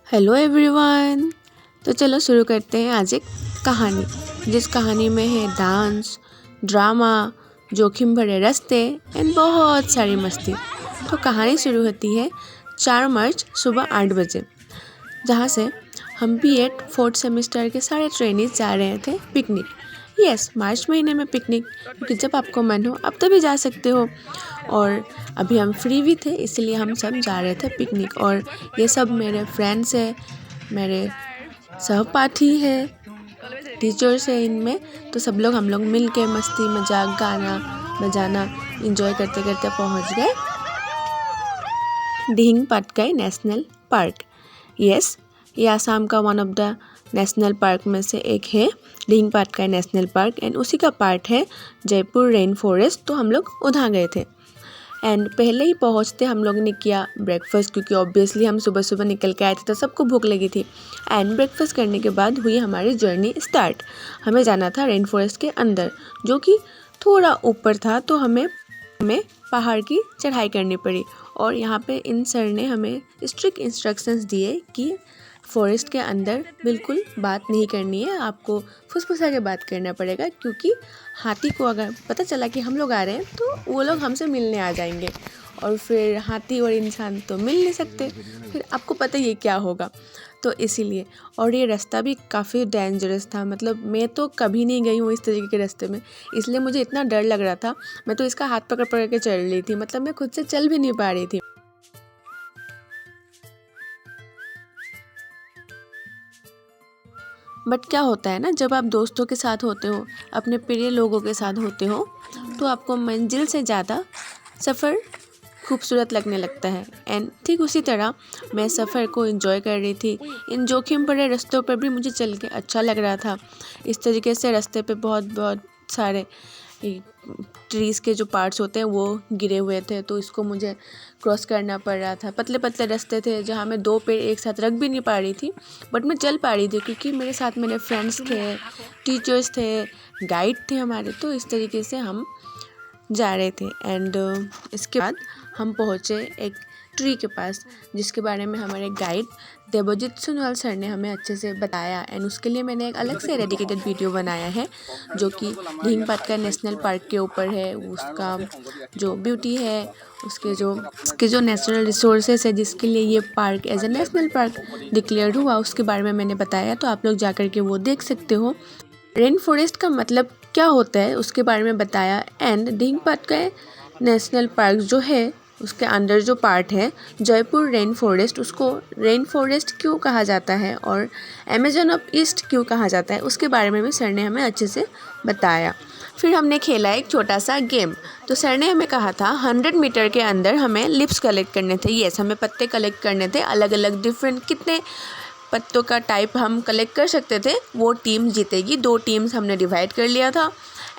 Hello everyone. तो चलो शुरू करते हैं आज एक कहानी, जिस कहानी में है डांस, ड्रामा, जोखिम भरे रास्ते एंड बहुत सारी मस्ती। तो कहानी शुरू होती है 4 मार्च सुबह 8 बजे, जहाँ से हम बीएड 4th सेमेस्टर के सारे ट्रेनीज जा रहे थे पिकनिक। यस, मार्च महीने में पिकनिक, क्योंकि जब आपको मन हो आप तभी जा सकते हो। और अभी हम फ्री भी थे, इसलिए हम सब जा रहे थे पिकनिक। और ये सब मेरे फ्रेंड्स है, मेरे सहपाठी है, टीचर्स है इनमें। तो सब लोग हम लोग मिल के मस्ती मजाक गाना बजाना इंजॉय करते करते पहुंच गए Dihing Patkai national park. Yes, ये आसाम का one of the national park में से एक है, Dihing Patkai national park, and उसी का पार्ट है जयपुर रेन फॉरेस्ट। तो हम लोग उधर गए थे। एंड पहले ही पहुंचते हम लोग ने किया ब्रेकफास्ट, क्योंकि ऑब्वियसली हम सुबह सुबह निकल के आए थे तो सबको भूख लगी थी। एंड ब्रेकफास्ट करने के बाद हुई हमारी जर्नी स्टार्ट। हमें जाना था रेन फॉरेस्ट के अंदर, जो कि थोड़ा ऊपर था, तो हमें पहाड़ की चढ़ाई करनी पड़ी। और यहाँ पे इन सर ने हमें स्ट्रिक्ट इंस्ट्रक्शंस दिए कि फॉरेस्ट के अंदर बिल्कुल बात नहीं करनी है, आपको फुसफुसा के बात करना पड़ेगा, क्योंकि हाथी को अगर पता चला कि हम लोग आ रहे हैं तो वो लोग हमसे मिलने आ जाएंगे, और फिर हाथी और इंसान तो मिल नहीं सकते, फिर आपको पता ही क्या होगा। तो इसीलिए, और ये रास्ता भी काफ़ी डेंजरस था, मतलब मैं तो कभी नहीं गई हूँ इस तरीके के रास्ते में, इसलिए मुझे इतना डर लग रहा था। मैं तो इसका हाथ पकड़ पकड़ के चल रही थी, मतलब मैं खुद से चल भी नहीं पा रही थी। बट क्या होता है ना, जब आप दोस्तों के साथ होते हो, अपने प्रिय लोगों के साथ होते हो, तो आपको मंजिल से ज़्यादा सफ़र खूबसूरत लगने लगता है। एंड ठीक उसी तरह मैं सफ़र को एंजॉय कर रही थी। इन जोखिम भरे रास्तों पर भी मुझे चल के अच्छा लग रहा था। इस तरीके से रास्ते पे बहुत बहुत सारे ट्रीज़ के जो पार्ट्स होते हैं वो गिरे हुए थे, तो इसको मुझे क्रॉस करना पड़ रहा था। पतले पतले रास्ते थे जहाँ मैं 2 पेड़ एक साथ रख भी नहीं पा रही थी, बट मैं चल पा रही थी क्योंकि मेरे साथ मेरे फ्रेंड्स थे, टीचर्स थे, गाइड थे हमारे। तो इस तरीके से हम जा रहे थे। एंड इसके बाद हम पहुँचे एक ट्री के पास, जिसके बारे में हमारे गाइड देवजीत सोनवाल सर ने हमें अच्छे से बताया। एंड उसके लिए मैंने एक अलग से डेडिकेटेड वीडियो बनाया है, जो कि दिहिंग पाटकाई नेशनल पार्क के ऊपर है। उसका जो ब्यूटी है, उसके जो नेचुरल रिसोर्सेज है, जिसके लिए ये park as a national park declare हुआ, उसके बारे में मैंने बताया। तो आप लोग जाकर के वो देख सकते हो। रेन फॉरेस्ट का मतलब क्या होता है उसके बारे में बताया। And Dihing Patkai national park जो है, उसके अंदर जो पार्ट है जयपुर रेन फॉरेस्ट, उसको रेन फॉरेस्ट क्यों कहा जाता है और अमेजन ऑफ ईस्ट क्यों कहा जाता है, उसके बारे में भी सर ने हमें अच्छे से बताया। फिर हमने खेला एक छोटा सा गेम। तो सर ने हमें कहा था 100 मीटर के अंदर हमें लिप्स कलेक्ट करने थे। यस, हमें पत्ते कलेक्ट करने थे, अलग अलग डिफरेंट कितने पत्तों का टाइप हम कलेक्ट कर सकते थे, वो टीम जीतेगी। 2 टीम्स हमने डिवाइड कर लिया था।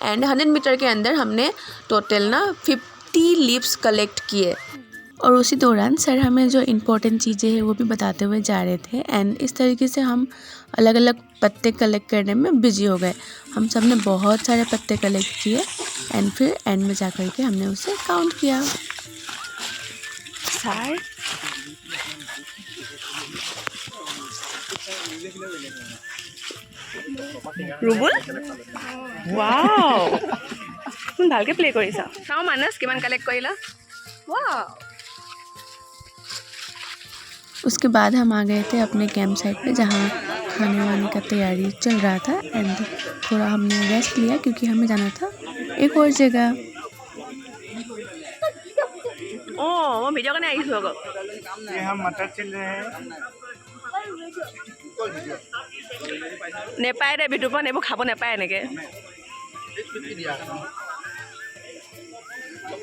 एंड 100 मीटर के अंदर हमने टोटल 50 लीव्स कलेक्ट किए। और उसी दौरान सर हमें जो इम्पोर्टेंट चीज़ें हैं वो भी बताते हुए जा रहे थे। एंड इस तरीके से हम अलग अलग पत्ते कलेक्ट करने में बिजी हो गए। हम सब ने बहुत सारे पत्ते कलेक्ट किए, एंड फिर एंड में जा कर के हमने उसे काउंट किया। सर ৰুবুল ৱাও, তুমি ভালকৈ প্লে কৰিছা। চাওঁ মানস কিমান কালেক্ট কৰিলা। ৱাও। उसके बाद हम आ गए थे अपने कैंप साइट पे, जहाँ खाने वाने का तैयारी चल रहा था। एंड थोड़ा हमने रेस्ट लिया क्योंकि हमें जाना था एक और जगह। অঁ মই ভিডিঅ' কাৰণে আহিছোঁ আকৌ। ये हम मटर चिल रहे हैं। নেপায় দে বিতুপন, এইবোৰ খাব নেপায় এনেকৈ।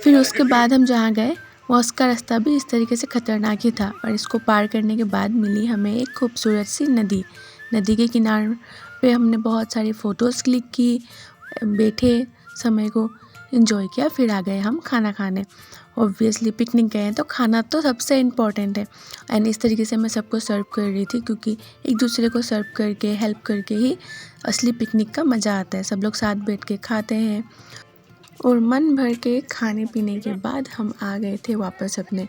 फिर उसके बाद हम जहाँ गए वहाँ उसका रास्ता भी इस तरीके से ख़तरनाक ही था। और इसको पार करने के बाद मिली हमें एक खूबसूरत सी नदी। नदी के किनारे पे हमने बहुत सारी फ़ोटोज़ क्लिक की, बैठे समय को एंजॉय किया। फिर आ गए हम खाना खाने। ऑब्वियसली पिकनिक गए हैं तो खाना तो सबसे इम्पॉर्टेंट है। एंड इस तरीके से मैं सबको सर्व कर रही थी, क्योंकि एक दूसरे को सर्व करके हेल्प करके ही असली पिकनिक का मज़ा आता है। सब लोग साथ बैठ के खाते हैं और मन भर के खाने पीने के बाद हम आ गए थे वापस अपने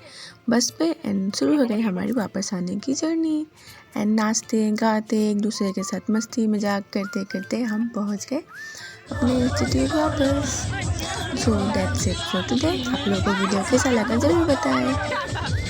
बस पे एंड शुरू हो गई हमारी वापस आने की जर्नी। एंड नाचते गाते एक दूसरे के साथ मस्ती मजाक करते करते हम पहुंच गए अपने इंस्टीट्यूट वापस। So that's it for today. आप लोगों को वीडियो कैसा लगा ज़रूर बताएं।